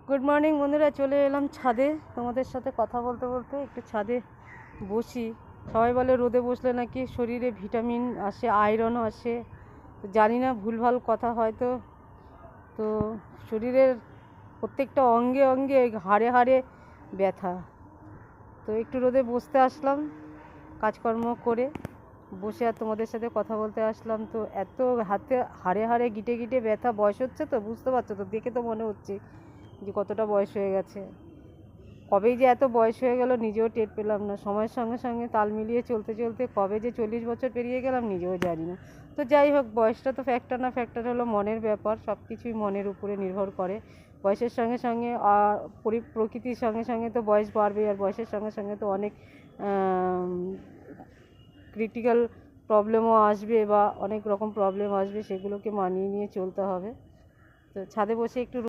Good morning বন্ধুরা, চলে এলাম ছাদে। তোমাদের সাথে কথা বলতে বলতে একটু ছাদে বসি। সবাই বলে রোদে বসলে নাকি শরীরে ভিটামিন আসে, আয়রনও আসে। তো জানি না, ভুলভাল কথা হয়তো। তো শরীরের প্রত্যেকটা অঙ্গে অঙ্গে, হাড়ে হাড়ে ব্যথা। তো একটু রোদে বসতে আসলাম, কাজকর্ম করে বসে আর তোমাদের সাথে কথা বলতে আসলাম। তো এত হাতে হাড়ে হাড়ে গিটে গিটে ব্যথা, বয়স হচ্ছে তো, বুঝতে পারছো তো, দেখে তো মনে হচ্ছে যে কতটা বয়স হয়ে গেছে। কবেই যে এত বয়স হয়ে গেল নিজেও টের পেলাম না। সময়ের সঙ্গে সঙ্গে তাল মিলিয়ে চলতে চলতে কবে যে 40 বছর পেরিয়ে গেলাম নিজেও জানি না। তো যাই হোক, বয়সটা তো ফ্যাক্টর না, ফ্যাক্টর হলো মনের ব্যাপার। সব কিছুই মনের উপরে নির্ভর করে। বয়সের সঙ্গে সঙ্গে প্রকৃতির সঙ্গে সঙ্গে তো বয়স বাড়বে, আর বয়সের সঙ্গে সঙ্গে তো অনেক ক্রিটিক্যাল প্রবলেমও আসবে, বা অনেক রকম প্রবলেম আসবে, সেগুলোকে মানিয়ে নিয়ে চলতে হবে। তো ছাদে বসে একটু